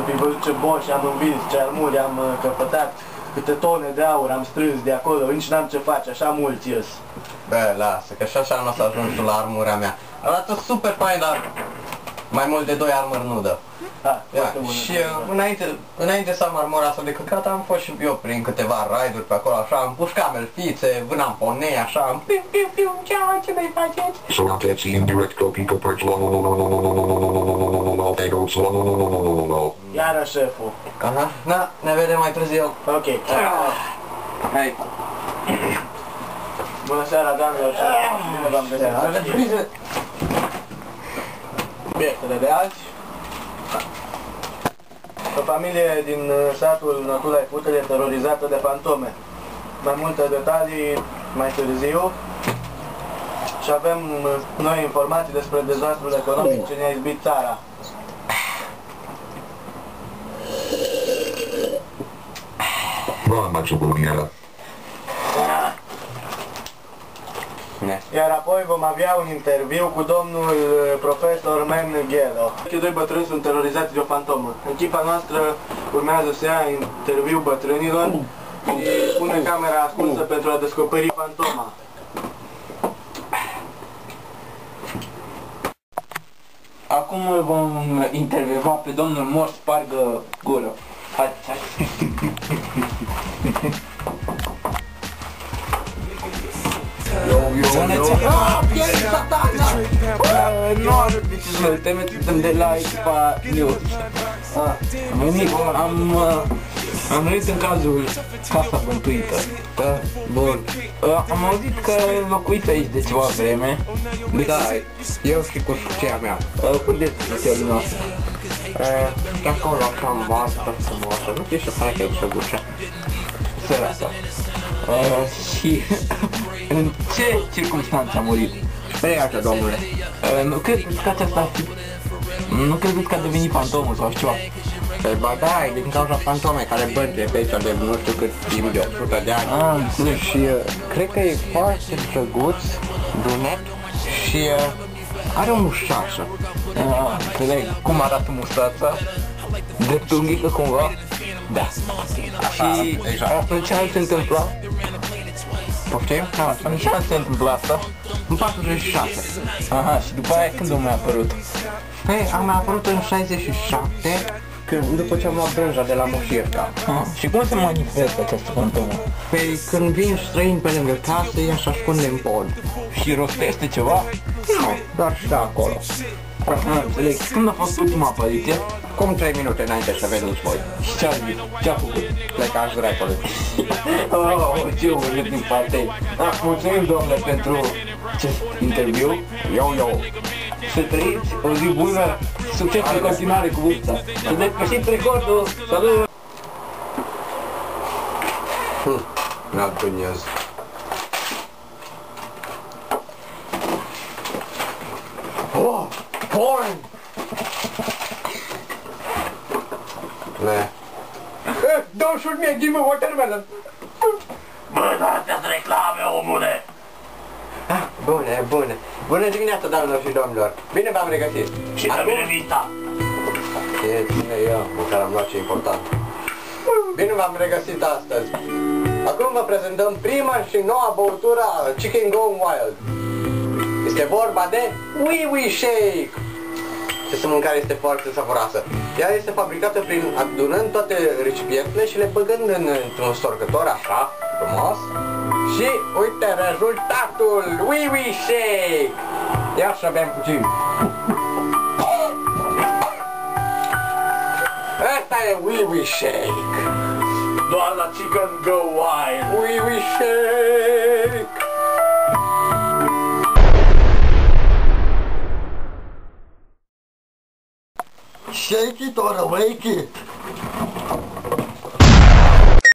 fi văzut ce boși am învins, ce armuri am căpătat, câte tone de aur am strâns de acolo, nici n-am ce face, așa mulți ies. Bă, lasă, că și așa nu o să ajungi tu la armura mea. Arată super fain, dar mai mult de 2 armuri nu dă. Și înainte să am armura asta de căcat, am fost și eu prin câteva raiduri pe acolo, așa, împușcam elfițe, vânam ponei, așa, piu, piu, piu, ce mai faceți? Sunteți indirect copii că părți Iară șeful. Aha, na, ne vedem mai târziu. Ok. Hai. Bună seara, doamnelor și bine v-am găsit. Bietele de azi. O familie din satul Năculai Putele terorizată de fantome. Mai multe detalii mai târziu. Și avem noi informații despre dezastrul economic ce ne-a izbit țara. Iar apoi vom avea un interviu cu domnul profesor Menghelo. Cei doi bătrâni sunt terorizați de o fantomă. Echipa noastră urmează să ia interviu bătrânilor și pune camera ascunsă pentru a descoperi fantoma. Acum îl vom intervieva pe domnul Moș Spargă Gură. Hai. Nu suntem de la echipa News. Am venit în cazul Casa Bântuită. Bun. Am auzit că locuiți aici de ceva vreme. Da, eu și cu soția mea. Unde este soția dumneavoastră? De acolo, așa, în vastă, frumoasă. Nu știu ce pare că e săgușă. Săraca. Și în ce circunstanțe a murit? Speriată, domnule. Nu credeți că aceasta ar fi... Nu credeți că a devenit fantomul sau ceva? Ba da, e din cauza fantomei care băte pe aici de nu știu cât timp de 100 de ani. Înțeleg. Și cred că e foarte drăguț, brunet și are o mușașă. Înțeleg. Cum arată mustața? Dreptunghică cumva? Da. Și în ce an se întâmpla? Poftim? În ce an se întâmpla asta? În 46. Aha, și după aia când a mai apărut? Păi, am mai apărut în 67, după ce am luat brânja de la Moșirca. Și cum se manifestă această fantomă? Păi, când vin străini pe lângă casă, ea se ascunde în pod. Și rostește ceva? Nu, doar și da acolo. Înțeleg. Când a fost ultima apariție? Cum 3 minute înainte să vedeți voi. Și ce a zis? Ce a făcut? Plecați dracului. Ce urât din partea ei. Mulțumim, domnule, pentru acest interviu. Eu. Să trăiți o zi bună, succes în continuare cu vârsta. Să depășiți recordul. Salut! N-am gândit. Oh! Porn! Ne. Don't shoot me, give me watermelon! Bă, dar astea-s reclame, omule! Bune. Bună dimineața, doamnelor și domnilor. Bine v-am regăsit. Și să vine vista! Cine eu, cu care am luat ce important. Bine v-am regăsit astăzi. Acum vă prezentăm prima și noua băutură Chicken Gone Wild. Este vorba de Wee Shake. Această mâncare este foarte savuroasă. Ea este fabricată prin adunând toate recipientele și le băgând într-un storcător așa, frumos. Și uite rezultatul, Wee Shake! Ia să bem puțin. Asta e Wee Shake! Doar la Chicken Go Wild! Wee Shake! Shake it or awake it.